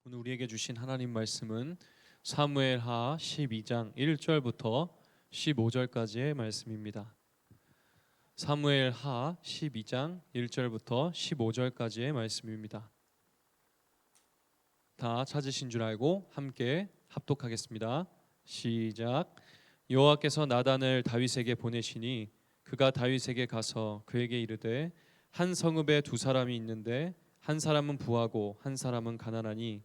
오늘 우리에게 주신 하나님 말씀은 사무엘하 12장 1절부터 15절까지의 말씀입니다. 사무엘하 12장 1절부터 15절까지의 말씀입니다. 다 찾으신 줄 알고 함께 합독하겠습니다. 시작. 여호와께서 나단을 다윗에게 보내시니 그가 다윗에게 가서 그에게 이르되 한 성읍에 두 사람이 있는데 한 사람은 부하고 한 사람은 가난하니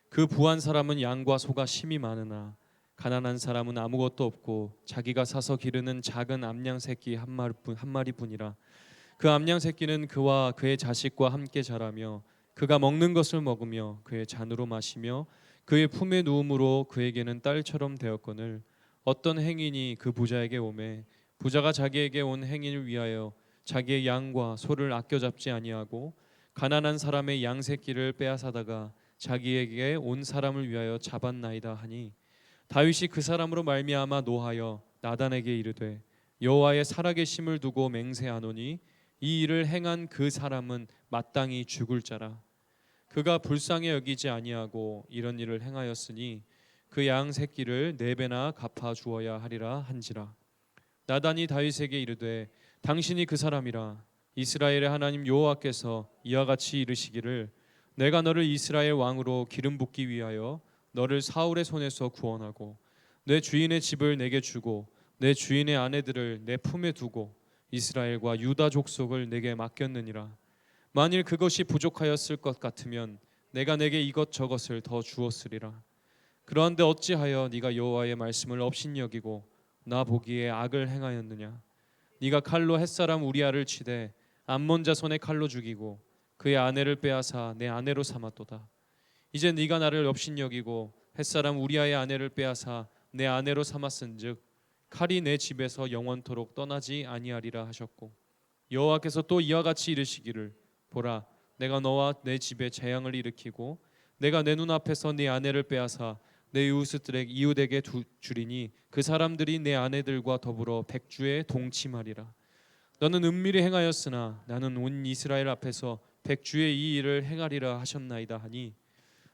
그 부한 사람은 양과 소가 심이 많으나 가난한 사람은 아무것도 없고 자기가 사서 기르는 작은 암양 새끼 한 마리뿐이라. 그 암양 새끼는 그와 그의 자식과 함께 자라며 그가 먹는 것을 먹으며 그의 잔으로 마시며 그의 품에 누움으로 그에게는 딸처럼 되었거늘 어떤 행인이 그 부자에게 오매 부자가 자기에게 온 행인을 위하여 자기의 양과 소를 아껴 잡지 아니하고 가난한 사람의 양 새끼를 빼앗아다가 자기에게 온 사람을 위하여 잡았나이다 하니 다윗이 그 사람으로 말미암아 노하여 나단에게 이르되 여호와의 살아계심을 두고 맹세하노니 이 일을 행한 그 사람은 마땅히 죽을 자라. 그가 불쌍히 여기지 아니하고 이런 일을 행하였으니 그 양 새끼를 4배나 갚아 주어야 하리라 한지라. 나단이 다윗에게 이르되 당신이 그 사람이라. 이스라엘의 하나님 여호와께서 이와 같이 이르시기를 내가 너를 이스라엘 왕으로 기름 붓기 위하여 너를 사울의 손에서 구원하고 내 주인의 집을 내게 주고 내 주인의 아내들을 내 품에 두고 이스라엘과 유다 족속을 내게 맡겼느니라. 만일 그것이 부족하였을 것 같으면 내가 내게 이것저것을 더 주었으리라. 그러한데 어찌하여 네가 여호와의 말씀을 업신여기고 나 보기에 악을 행하였느냐. 네가 칼로 햇사람 우리아를 치되 암몬 자손의 칼로 죽이고 그의 아내를 빼앗아 내 아내로 삼았도다. 이제 네가 나를 업신여기고 햇사람 우리아의 아내를 빼앗아 내 아내로 삼았은즉 칼이 내 집에서 영원토록 떠나지 아니하리라 하셨고 여호와께서 또 이와 같이 이르시기를 보라 내가 너와 내 집에 재앙을 일으키고 내가 내 눈앞에서 네 아내를 빼앗아 내 이웃에게 주리니 그 사람들이 내 아내들과 더불어 백주에 동침하리라. 너는 은밀히 행하였으나 나는 온 이스라엘 앞에서 백주의 이 일을 행하리라 하셨나이다 하니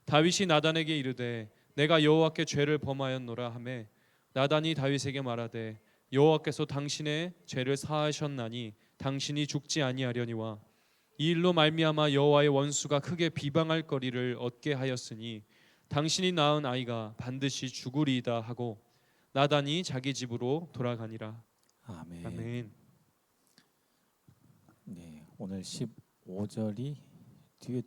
다윗이 나단에게 이르되 내가 여호와께 죄를 범하였노라 하매 나단이 다윗에게 말하되 여호와께서 당신의 죄를 사하셨나니 당신이 죽지 아니하려니와 이 일로 말미암아 여호와의 원수가 크게 비방할 거리를 얻게 하였으니 당신이 낳은 아이가 반드시 죽으리이다 하고 나단이 자기 집으로 돌아가니라. 아멘. 아멘. 네, 오늘 15절이 뒤에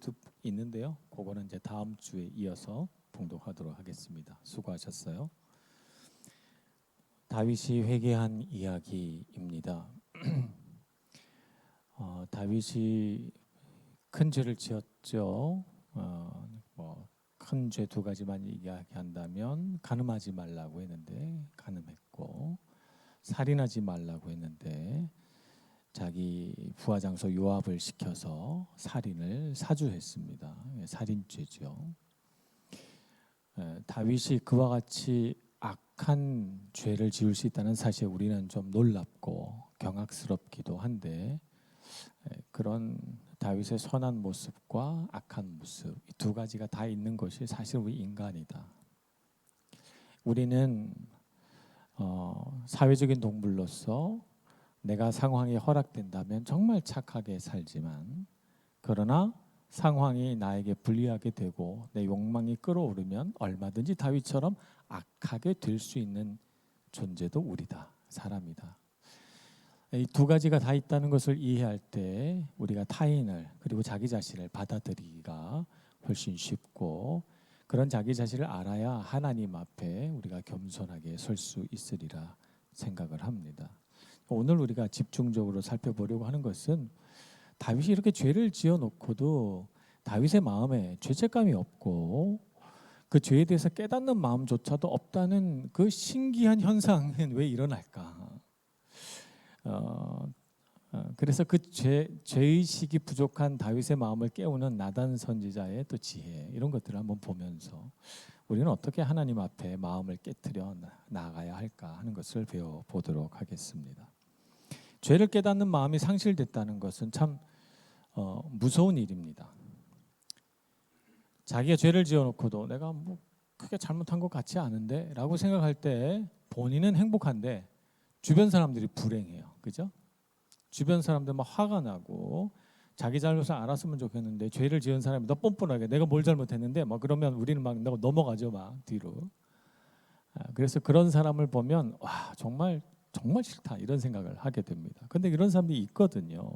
있는데요. 그거는 이제 다음 주에 이어서 봉독하도록 하겠습니다. 수고하셨어요. 다윗이 회개한 이야기입니다. 다윗이 큰 죄를 지었죠. 큰 죄 2가지만 이야기한다면 간음하지 말라고 했는데 간음했고 살인하지 말라고 했는데 자기 부하장소 요압을 시켜서 살인을 사주했습니다. 살인죄죠. 다윗이 그와 같이 악한 죄를 지을 수 있다는 사실에 우리는 좀 놀랍고 경악스럽기도 한데 그런 다윗의 선한 모습과 악한 모습 이 2가지가 다 있는 것이 사실 우리 인간이다. 우리는 사회적인 동물로서 내가 상황이 허락된다면 정말 착하게 살지만 그러나 상황이 나에게 불리하게 되고 내 욕망이 끌어오르면 얼마든지 다윗처럼 악하게 될 수 있는 존재도 우리다. 사람이다. 이 2가지가 다 있다는 것을 이해할 때 우리가 타인을 그리고 자기 자신을 받아들이기가 훨씬 쉽고 그런 자기 자신을 알아야 하나님 앞에 우리가 겸손하게 설 수 있으리라 생각을 합니다. 오늘 우리가 집중적으로 살펴보려고 하는 것은 다윗이 이렇게 죄를 지어놓고도 다윗의 마음에 죄책감이 없고 그 죄에 대해서 깨닫는 마음조차도 없다는 그 신기한 현상은 왜 일어날까? 그래서 그 죄의식이 부족한 다윗의 마음을 깨우는 나단 선지자의 또 지혜 이런 것들을 한번 보면서 우리는 어떻게 하나님 앞에 마음을 깨트려 나가야 할까 하는 것을 배워보도록 하겠습니다. 죄를 깨닫는 마음이 상실됐다는 것은 참 무서운 일입니다. 자기가 죄를 지어놓고도 내가 뭐 크게 잘못한 것 같지 않은데 라고 생각할 때 본인은 행복한데 주변 사람들이 불행해요. 그죠? 주변 사람들 막 화가 나고 자기 잘못을 알았으면 좋겠는데 죄를 지은 사람이 더 뻔뻔하게 내가 뭘 잘못했는데 막 그러면 우리는 막 넘어가죠, 막 뒤로. 그래서 그런 사람을 보면 와, 정말 싫다 이런 생각을 하게 됩니다. 근데 이런 사람들이 있거든요.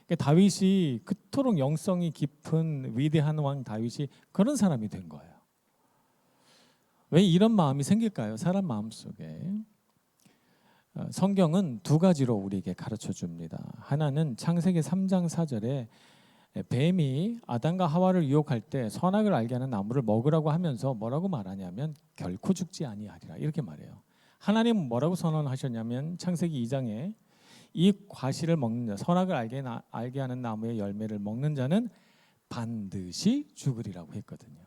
그러니까 다윗이 그토록 영성이 깊은 위대한 왕 다윗이 그런 사람이 된 거예요. 왜 이런 마음이 생길까요? 사람 마음속에. 성경은 두 가지로 우리에게 가르쳐 줍니다. 하나는 창세기 3장 4절에 뱀이 아담과 하와를 유혹할 때 선악을 알게 하는 나무를 먹으라고 하면서 뭐라고 말하냐면 결코 죽지 아니하리라 이렇게 말해요. 하나님은 뭐라고 선언하셨냐면 창세기 2장에 이 과실을 먹는 자, 선악을 알게 하는 나무의 열매를 먹는 자는 반드시 죽으리라고 했거든요.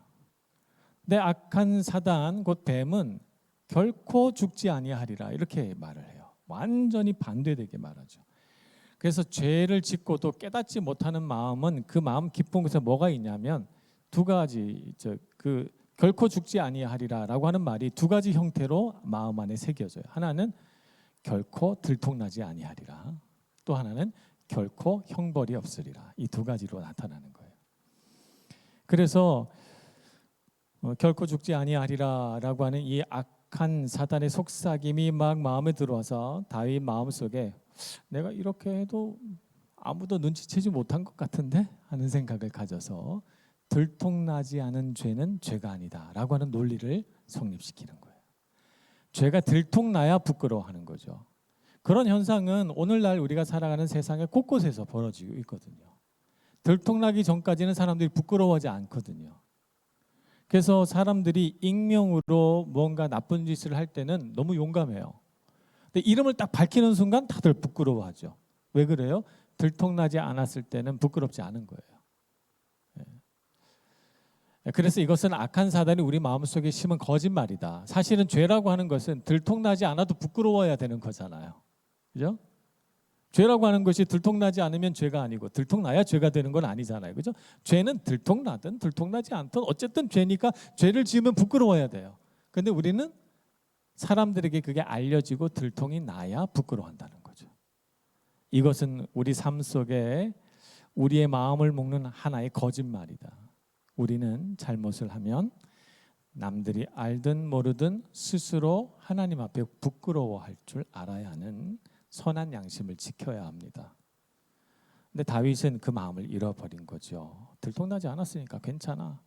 근데 악한 사단 곧 뱀은 결코 죽지 아니하리라 이렇게 말을 해요. 완전히 반대되게 말하죠. 그래서 죄를 짓고도 깨닫지 못하는 마음은 그 마음 깊은 곳에 뭐가 있냐면 두 가지 그 결코 죽지 아니하리라라고 하는 말이 두 가지 형태로 마음 안에 새겨져요. 하나는 결코 들통나지 아니하리라. 또 하나는 결코 형벌이 없으리라. 이 두 가지로 나타나는 거예요. 그래서 결코 죽지 아니하리라라고 하는 이 악한 사단의 속삭임이 막 마음에 들어와서 다윗 마음속에 내가 이렇게 해도 아무도 눈치채지 못한 것 같은데 하는 생각을 가져서 들통나지 않은 죄는 죄가 아니다라고 하는 논리를 성립시키는 거예요. 죄가 들통나야 부끄러워하는 거죠. 그런 현상은 오늘날 우리가 살아가는 세상에 곳곳에서 벌어지고 있거든요. 들통나기 전까지는 사람들이 부끄러워하지 않거든요. 그래서 사람들이 익명으로 뭔가 나쁜 짓을 할 때는 너무 용감해요. 근데 이름을 딱 밝히는 순간 다들 부끄러워하죠. 왜 그래요? 들통나지 않았을 때는 부끄럽지 않은 거예요. 그래서 이것은 악한 사단이 우리 마음속에 심은 거짓말이다. 사실은 죄라고 하는 것은 들통나지 않아도 부끄러워야 되는 거잖아요. 그죠? 죄라고 하는 것이 들통나지 않으면 죄가 아니고 들통나야 죄가 되는 건 아니잖아요. 그죠? 죄는 들통나든 들통나지 않든 어쨌든 죄니까 죄를 지으면 부끄러워야 돼요. 근데 우리는 사람들에게 그게 알려지고 들통이 나야 부끄러워한다는 거죠. 이것은 우리 삶 속에 우리의 마음을 먹는 하나의 거짓말이다. 우리는 잘못을 하면 남들이 알든 모르든 스스로 하나님 앞에 부끄러워할 줄 알아야 하는 선한 양심을 지켜야 합니다. 근데 다윗은 그 마음을 잃어버린 거죠. 들통나지 않았으니까 괜찮아.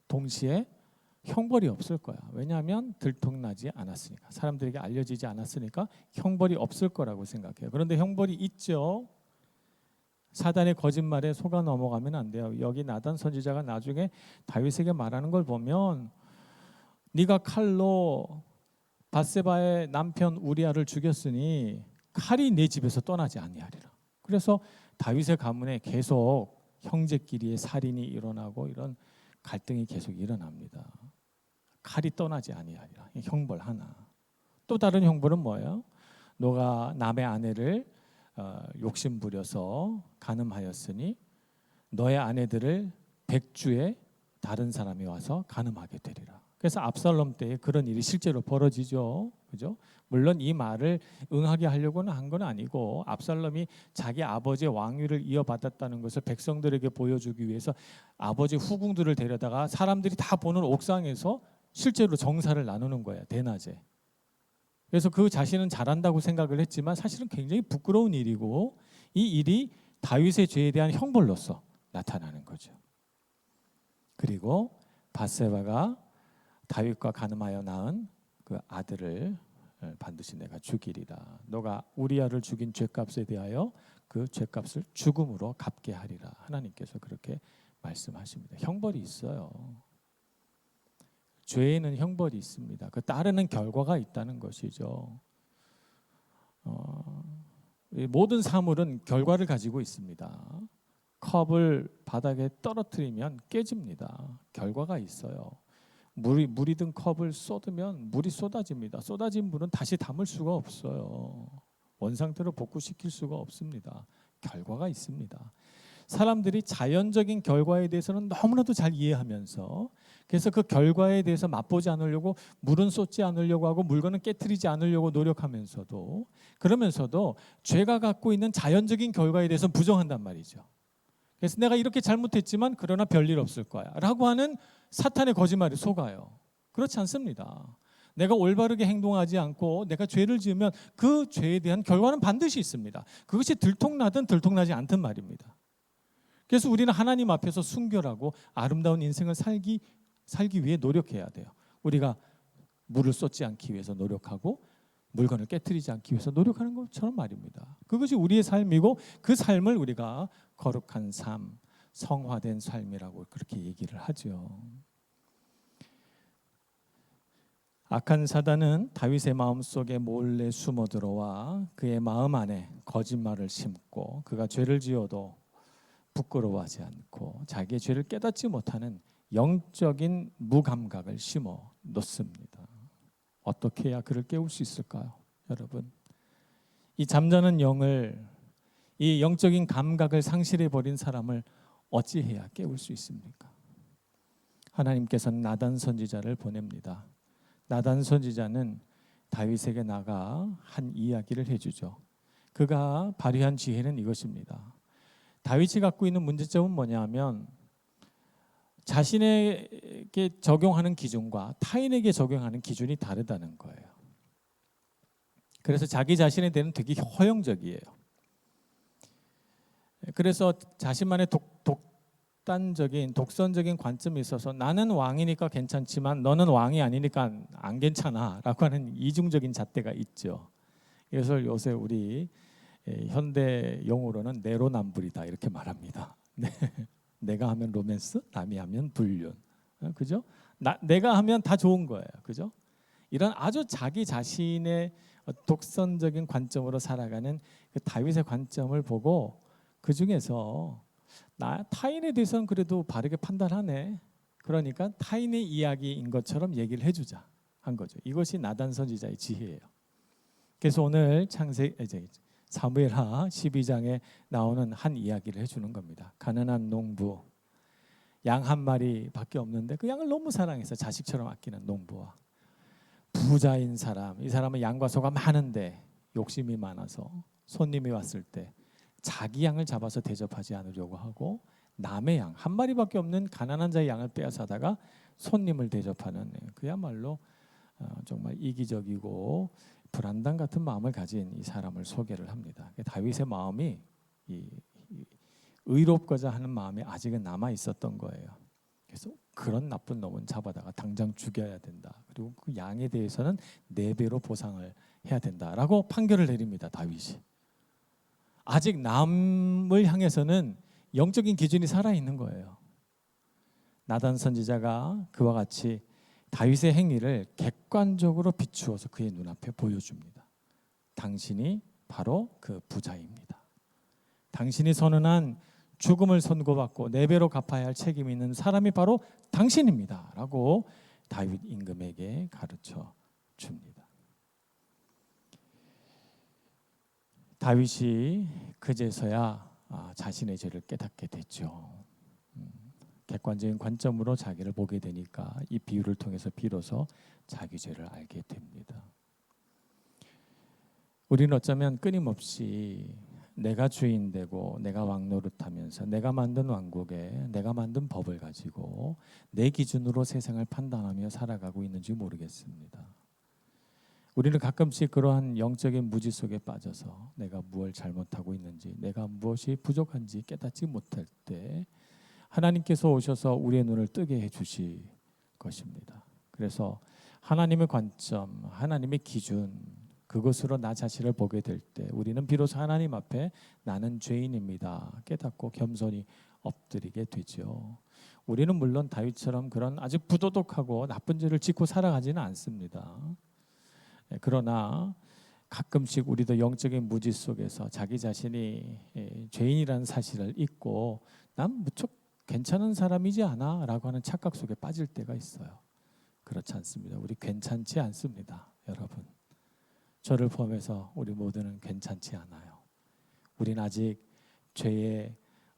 동시에 형벌이 없을 거야. 왜냐하면 들통나지 않았으니까. 사람들에게 알려지지 않았으니까 형벌이 없을 거라고 생각해요. 그런데 형벌이 있죠. 사단의 거짓말에 속아 넘어가면 안 돼요. 여기 나단 선지자가 나중에 다윗에게 말하는 걸 보면 네가 칼로 밧세바의 남편 우리아를 죽였으니 칼이 내 집에서 떠나지 아니하리라. 그래서 다윗의 가문에 계속 형제끼리의 살인이 일어나고 이런 갈등이 계속 일어납니다. 칼이 떠나지 아니하리라. 형벌 하나. 또 다른 형벌은 뭐예요? 너가 남의 아내를 욕심 부려서 간음하였으니 너의 아내들을 백주에 다른 사람이 와서 간음하게 되리라. 그래서 압살롬 때에 그런 일이 실제로 벌어지죠. 그죠? 물론 이 말을 응하게 하려고는 한 건 아니고 압살롬이 자기 아버지의 왕위를 이어받았다는 것을 백성들에게 보여주기 위해서 아버지 후궁들을 데려다가 사람들이 다 보는 옥상에서 실제로 정사를 나누는 거예요. 대낮에. 그래서 그 자신은 잘한다고 생각을 했지만 사실은 굉장히 부끄러운 일이고 이 일이 다윗의 죄에 대한 형벌로서 나타나는 거죠. 그리고 밧세바가 다윗과 간음하여 낳은 그 아들을 반드시 내가 죽이리라. 너가 우리아를 죽인 죄값에 대하여 그 죄값을 죽음으로 갚게 하리라. 하나님께서 그렇게 말씀하십니다. 형벌이 있어요. 죄에는 형벌이 있습니다. 그 따르는 결과가 있다는 것이죠. 모든 사물은 결과를 가지고 있습니다. 컵을 바닥에 떨어뜨리면 깨집니다. 결과가 있어요. 물이 든 컵을 쏟으면 물이 쏟아집니다. 쏟아진 물은 다시 담을 수가 없어요. 원상태로 복구시킬 수가 없습니다. 결과가 있습니다. 사람들이 자연적인 결과에 대해서는 너무나도 잘 이해하면서 그래서 그 결과에 대해서 맛보지 않으려고 물은 쏟지 않으려고 하고 물건은 깨트리지 않으려고 노력하면서도 그러면서도 죄가 갖고 있는 자연적인 결과에 대해서 부정한단 말이죠. 그래서 내가 이렇게 잘못했지만 그러나 별일 없을 거야 라고 하는 사탄의 거짓말에 속아요. 그렇지 않습니다. 내가 올바르게 행동하지 않고 내가 죄를 지으면 그 죄에 대한 결과는 반드시 있습니다. 그것이 들통나든 들통나지 않든 말입니다. 그래서 우리는 하나님 앞에서 순결하고 아름다운 인생을 살기 위해 노력해야 돼요. 우리가 물을 쏟지 않기 위해서 노력하고 물건을 깨트리지 않기 위해서 노력하는 것처럼 말입니다. 그것이 우리의 삶이고 그 삶을 우리가 거룩한 삶, 성화된 삶이라고 그렇게 얘기를 하죠. 악한 사단은 다윗의 마음속에 몰래 숨어 들어와 그의 마음 안에 거짓말을 심고 그가 죄를 지어도 부끄러워하지 않고 자기의 죄를 깨닫지 못하는 영적인 무감각을 심어 놓습니다. 어떻게 해야 그를 깨울 수 있을까요? 여러분, 이 잠자는 영을, 이 영적인 감각을 상실해 버린 사람을 어찌해야 깨울 수 있습니까? 하나님께서는 나단 선지자를 보냅니다. 나단 선지자는 다윗에게 나가 한 이야기를 해주죠. 그가 발휘한 지혜는 이것입니다. 다윗이 갖고 있는 문제점은 뭐냐면 자신에게 적용하는 기준과 타인에게 적용하는 기준이 다르다는 거예요. 그래서 자기 자신에 대해서 되게 허영적이에요. 그래서 자신만의 독선적인 관점이 있어서 나는 왕이니까 괜찮지만 너는 왕이 아니니까 안 괜찮아 라고 하는 이중적인 잣대가 있죠. 그래서 요새 우리 현대 용어로는 내로남불이다 이렇게 말합니다. 내가 하면 로맨스, 남이 하면 불륜, 그죠? 내가 하면 다 좋은 거예요, 그죠? 이런 아주 자기 자신의 독선적인 관점으로 살아가는 그 다윗의 관점을 보고 그 중에서 타인에 대해서는 그래도 바르게 판단하네. 그러니까 타인의 이야기인 것처럼 얘기를 해주자 한 거죠. 이것이 나단 선지자의 지혜예요. 그래서 오늘 사무엘하 12장에 나오는 한 이야기를 해주는 겁니다. 가난한 농부, 양 한 마리밖에 없는데 그 양을 너무 사랑해서 자식처럼 아끼는 농부와 부자인 사람, 이 사람은 양과 소가 많은데 욕심이 많아서 손님이 왔을 때 자기 양을 잡아서 대접하지 않으려고 하고 남의 양, 한 마리밖에 없는 가난한 자의 양을 빼앗아다가 손님을 대접하는, 그야말로 정말 이기적이고 불안당 같은 마음을 가진 이 사람을 소개를 합니다. 다윗의 마음이 의롭고자 하는 마음이 아직은 남아 있었던 거예요. 그래서 그런 나쁜 놈은 잡아다가 당장 죽여야 된다. 그리고 그 양에 대해서는 4배로 보상을 해야 된다라고 판결을 내립니다. 다윗이. 아직 남을 향해서는 영적인 기준이 살아있는 거예요. 나단 선지자가 그와 같이 다윗의 행위를 객관적으로 비추어서 그의 눈앞에 보여줍니다. 당신이 바로 그 부자입니다. 당신이 선언한 죽음을 선고받고 4배로 갚아야 할 책임이 있는 사람이 바로 당신입니다 라고 다윗 임금에게 가르쳐 줍니다. 다윗이 그제서야 자신의 죄를 깨닫게 됐죠. 객관적인 관점으로 자기를 보게 되니까 이 비유를 통해서 비로소 자기 죄를 알게 됩니다. 우리는 어쩌면 끊임없이 내가 주인 되고 내가 왕 노릇하면서 내가 만든 왕국에 내가 만든 법을 가지고 내 기준으로 세상을 판단하며 살아가고 있는지 모르겠습니다. 우리는 가끔씩 그러한 영적인 무지 속에 빠져서 내가 무엇을 잘못하고 있는지, 내가 무엇이 부족한지 깨닫지 못할 때 하나님께서 오셔서 우리의 눈을 뜨게 해주실 것입니다. 그래서 하나님의 관점, 하나님의 기준, 그것으로 나 자신을 보게 될 때 우리는 비로소 하나님 앞에 나는 죄인입니다 깨닫고 겸손히 엎드리게 되죠. 우리는 물론 다윗처럼 그런 아주 부도덕하고 나쁜 죄를 짓고 살아가지는 않습니다. 그러나 가끔씩 우리도 영적인 무지 속에서 자기 자신이 죄인이라는 사실을 잊고 난 무척 괜찮은 사람이지 않아 라고 하는 착각 속에 빠질 때가 있어요. 그렇지 않습니다. 우리 괜찮지 않습니다. 여러분, 저를 포함해서 우리 모두는 괜찮지 않아요. 우린 아직 죄의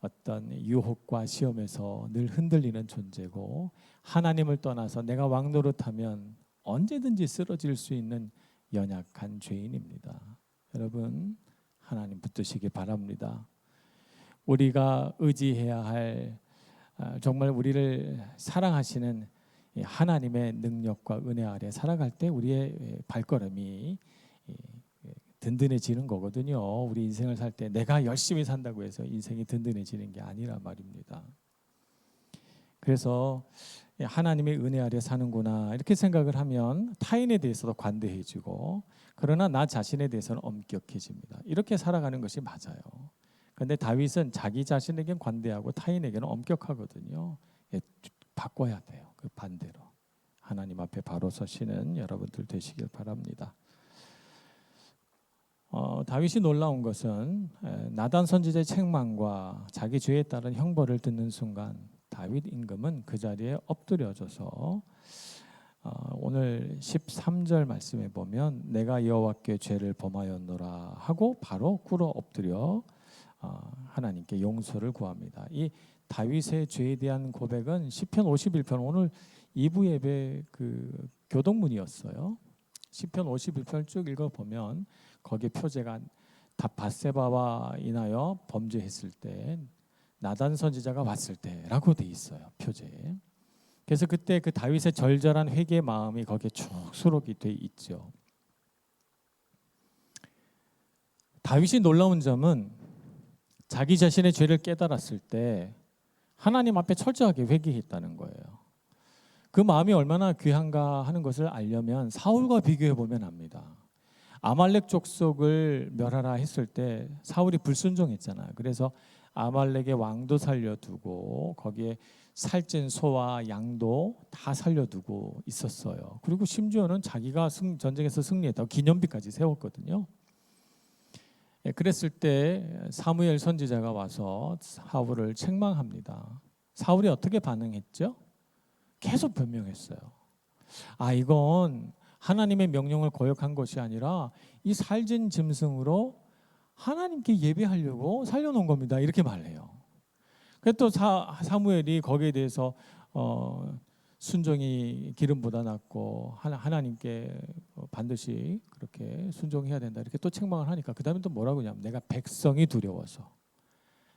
어떤 유혹과 시험에서 늘 흔들리는 존재고 하나님을 떠나서 내가 왕노릇하면 언제든지 쓰러질 수 있는 연약한 죄인입니다. 여러분 하나님 붙드시기 바랍니다. 우리가 의지해야 할 정말 우리를 사랑하시는 하나님의 능력과 은혜 아래 살아갈 때 우리의 발걸음이 든든해지는 거거든요. 우리 인생을 살 때 내가 열심히 산다고 해서 인생이 든든해지는 게 아니란 말입니다. 그래서 하나님의 은혜 아래 사는구나 이렇게 생각을 하면 타인에 대해서도 관대해지고 그러나 나 자신에 대해서는 엄격해집니다. 이렇게 살아가는 것이 맞아요. 그런데 다윗은 자기 자신에겐 관대하고 타인에게는 엄격하거든요. 바꿔야 돼요. 그 반대로 하나님 앞에 바로 서시는 여러분들 되시길 바랍니다. 다윗이 놀라운 것은 나단 선지자의 책망과 자기 죄에 따른 형벌을 듣는 순간 다윗 임금은 그 자리에 엎드려져서 오늘 13절 말씀에 보면 내가 여호와께 죄를 범하였노라 하고 바로 꿇어 엎드려 하나님께 용서를 구합니다. 이 다윗의 죄에 대한 고백은 시편 51편 오늘 2부 예배 그 교동문이었어요. 시편 51편 쭉 읽어보면 거기에 표제가 다 밧세바와 인하여 범죄했을 때 나단 선지자가 왔을 때라고 돼 있어요. 표제에. 그래서 그때 그 다윗의 절절한 회개의 마음이 거기에 쭉 수록이 돼 있죠. 다윗이 놀라운 점은 자기 자신의 죄를 깨달았을 때 하나님 앞에 철저하게 회개했다는 거예요. 그 마음이 얼마나 귀한가 하는 것을 알려면 사울과 비교해 보면 압니다. 아말렉 족속을 멸하라 했을 때 사울이 불순종했잖아요. 그래서 아말렉의 왕도 살려두고 거기에 살찐 소와 양도 다 살려두고 있었어요. 그리고 심지어는 자기가 전쟁에서 승리했다고 기념비까지 세웠거든요. 그랬을 때 사무엘 선지자가 와서 사울을 책망합니다. 사울이 어떻게 반응했죠? 계속 변명했어요. 이건 하나님의 명령을 거역한 것이 아니라 이 살찐 짐승으로 하나님께 예배하려고 살려놓은 겁니다. 이렇게 말해요. 그래서 또 사무엘이 거기에 대해서 순종이 기름보다 낫고 하나님께 반드시 그렇게 순종해야 된다 이렇게 또 책망을 하니까 그 다음에 또 뭐라고 하냐면 내가 백성이 두려워서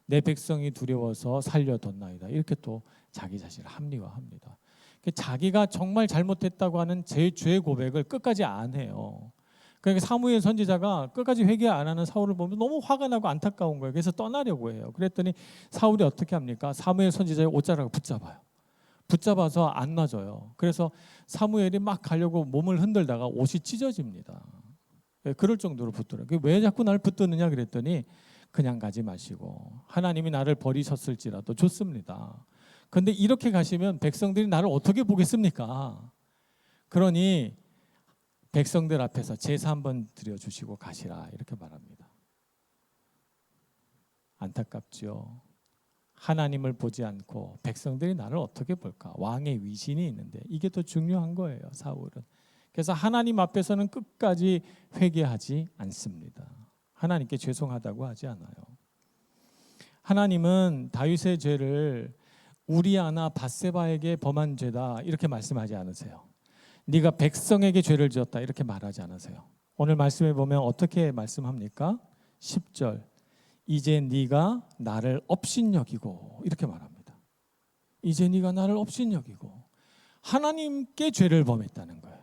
내 백성이 두려워서 살려뒀나이다 이렇게 또 자기 자신을 합리화합니다. 자기가 정말 잘못했다고 하는 제 죄 고백을 끝까지 안 해요. 그러니까 사무엘 선지자가 끝까지 회개 안 하는 사울을 보면 너무 화가 나고 안타까운 거예요. 그래서 떠나려고 해요. 그랬더니 사울이 어떻게 합니까? 사무엘 선지자의 옷자락을 붙잡아요. 붙잡아서 안 놔줘요. 그래서 사무엘이 막 가려고 몸을 흔들다가 옷이 찢어집니다. 그럴 정도로 붙더라고요. 왜 자꾸 나를 붙드느냐 그랬더니 그냥 가지 마시고 하나님이 나를 버리셨을지라도 좋습니다. 그런데 이렇게 가시면 백성들이 나를 어떻게 보겠습니까? 그러니 백성들 앞에서 제사 한번 드려주시고 가시라 이렇게 말합니다. 안타깝죠. 하나님을 보지 않고 백성들이 나를 어떻게 볼까? 왕의 위신이 있는데 이게 더 중요한 거예요. 사울은. 그래서 하나님 앞에서는 끝까지 회개하지 않습니다. 하나님께 죄송하다고 하지 않아요. 하나님은 다윗의 죄를 우리아나 밧세바에게 범한 죄다 이렇게 말씀하지 않으세요. 네가 백성에게 죄를 지었다 이렇게 말하지 않으세요. 오늘 말씀에 보면 어떻게 말씀합니까? 10절 이제 네가 나를 업신여기고 이렇게 말합니다. 이제 네가 나를 업신여기고 하나님께 죄를 범했다는 거예요.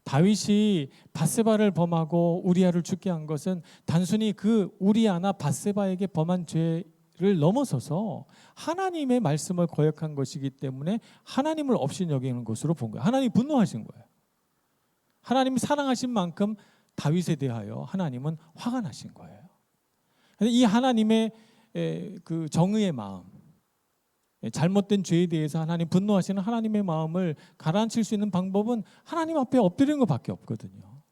다윗이 밧세바를 범하고 우리아를 죽게 한 것은 단순히 그 우리아나 밧세바에게 범한 죄를 넘어서서 하나님의 말씀을 거역한 것이기 때문에 하나님을 업신여기는 것으로 본 거예요. 하나님이 분노하신 거예요. 하나님이 사랑하신 만큼 다윗에 대하여 하나님은 화가 나신 거예요. 이 하나님의 그 정의의 마음, 잘못된 죄에 대해서 하나님 분노하시는 하나님의 마음을 가라앉힐 수 있는 방법은 하나님 앞에 엎드리는 것밖에 없거든요.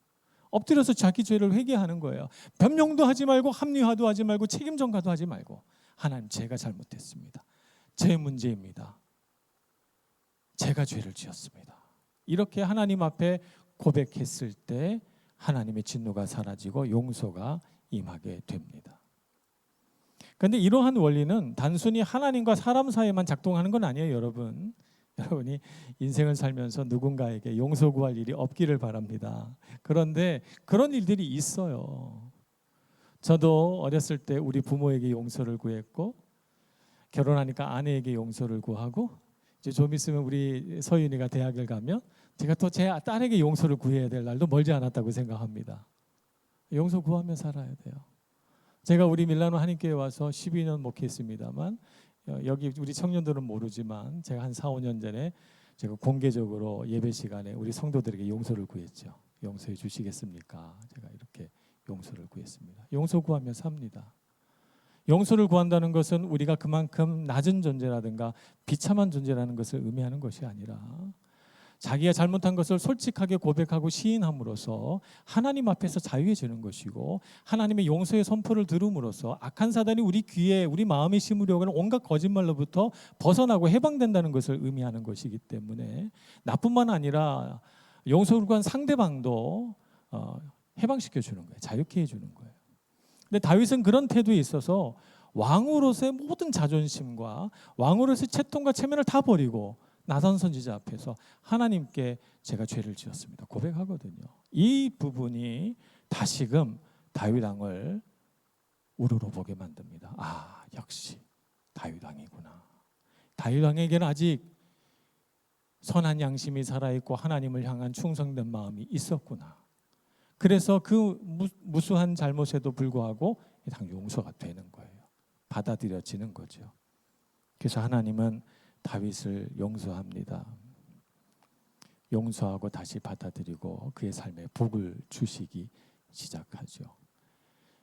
엎드려서 자기 죄를 회개하는 거예요. 변명도 하지 말고 합리화도 하지 말고 책임 전가도 하지 말고 하나님 제가 잘못했습니다. 제 문제입니다. 제가 죄를 지었습니다. 이렇게 하나님 앞에 고백했을 때 하나님의 진노가 사라지고 용서가 임하게 됩니다. 그런데 이러한 원리는 단순히 하나님과 사람 사이에만 작동하는 건 아니에요, 여러분. 여러분이 인생을 살면서 누군가에게 용서 구할 일이 없기를 바랍니다. 그런데 그런 일들이 있어요. 저도 어렸을 때 우리 부모에게 용서를 구했고, 결혼하니까 아내에게 용서를 구하고, 이제 좀 있으면 우리 서윤이가 대학을 가면 제가 또 제 딸에게 용서를 구해야 될 날도 멀지 않았다고 생각합니다. 용서 구하며 살아야 돼요. 제가 우리 밀라노 한인교회 와서 12년 목회했습니다만, 여기 우리 청년들은 모르지만 제가 한 4, 5년 전에 제가 공개적으로 예배 시간에 우리 성도들에게 용서를 구했죠. 용서해 주시겠습니까? 제가 이렇게 용서를 구했습니다. 용서 구하며 삽니다. 용서를 구한다는 것은 우리가 그만큼 낮은 존재라든가 비참한 존재라는 것을 의미하는 것이 아니라, 자기가 잘못한 것을 솔직하게 고백하고 시인함으로써 하나님 앞에서 자유해지는 것이고, 하나님의 용서의 선포를 들음으로써 악한 사단이 우리 귀에 우리 마음에 심으려고 하는 온갖 거짓말로부터 벗어나고 해방된다는 것을 의미하는 것이기 때문에, 나뿐만 아니라 용서를 구한 상대방도 해방시켜 주는 거예요. 자유케 해주는 거예요. 근데 다윗은 그런 태도에 있어서 왕으로서의 모든 자존심과 왕으로서의 채통과 체면을 다 버리고 나단 선지자 앞에서 하나님께 제가 죄를 지었습니다 고백하거든요. 이 부분이 다시금 다윗 왕을 우러러보게 만듭니다. 아, 역시 다윗 왕이구나. 다윗 왕에게는 아직 선한 양심이 살아있고 하나님을 향한 충성된 마음이 있었구나. 그래서 그 무수한 잘못에도 불구하고 당 용서가 되는 거예요. 받아들여지는 거죠. 그래서 하나님은 다윗을 용서합니다. 용서하고 다시 받아들이고 그의 삶에 복을 주시기 시작하죠.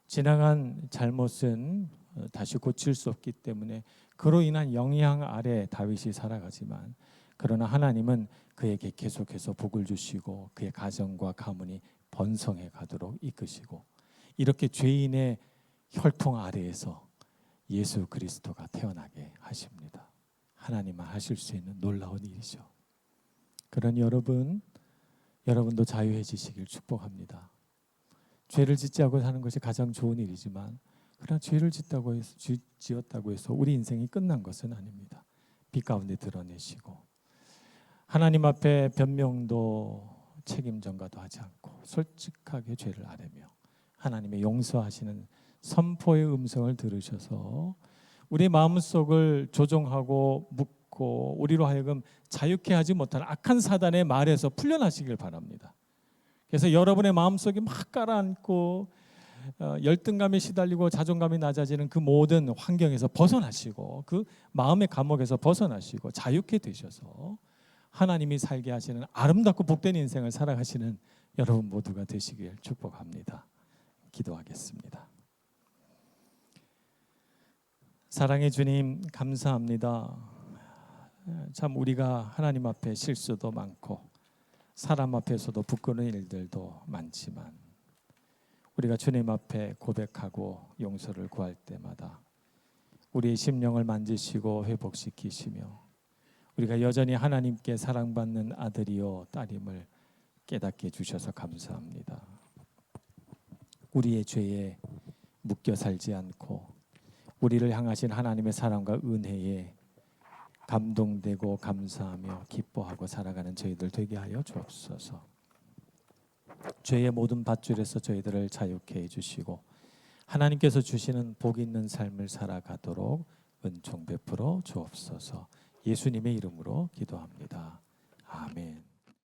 지나간 잘못은 다시 고칠 수 없기 때문에 그로 인한 영향 아래 다윗이 살아가지만, 그러나 하나님은 그에게 계속해서 복을 주시고 그의 가정과 가문이 번성해 가도록 이끄시고, 이렇게 죄인의 혈통 아래에서 예수 그리스도가 태어나게 하십니다. 하나님만 하실 수 있는 놀라운 일이죠. 그러니 여러분도 자유해지시길 축복합니다. 죄를 짓지 않고 사는 것이 가장 좋은 일이지만, 그러나 죄를 지었다고 해서 우리 인생이 끝난 것은 아닙니다. 빛 가운데 드러내시고 하나님 앞에 변명도 책임 전가도 하지 않고 솔직하게 죄를 아뢰며 하나님의 용서하시는 선포의 음성을 들으셔서 우리 마음속을 조종하고 묶고 우리로 하여금 자유케 하지 못하는 악한 사단의 말에서 풀려나시길 바랍니다. 그래서 여러분의 마음속이 막 가라앉고 열등감에 시달리고 자존감이 낮아지는 그 모든 환경에서 벗어나시고 그 마음의 감옥에서 벗어나시고 자유케 되셔서 하나님이 살게 하시는 아름답고 복된 인생을 살아가시는 여러분 모두가 되시길 축복합니다. 기도하겠습니다. 사랑의 주님, 감사합니다. 참 우리가 하나님 앞에 실수도 많고 사람 앞에서도 부끄러운 일들도 많지만, 우리가 주님 앞에 고백하고 용서를 구할 때마다 우리의 심령을 만지시고 회복시키시며, 우리가 여전히 하나님께 사랑받는 아들이요 딸임을 깨닫게 해주셔서 감사합니다. 우리의 죄에 묶여 살지 않고 우리를 향하신 하나님의 사랑과 은혜에 감동되고 감사하며 기뻐하고 살아가는 저희들 되게 하여 주옵소서. 죄의 모든 밧줄에서 저희들을 자유케 해주시고 하나님께서 주시는 복 있는 삶을 살아가도록 은총 베풀어 주옵소서. 예수님의 이름으로 기도합니다. 아멘.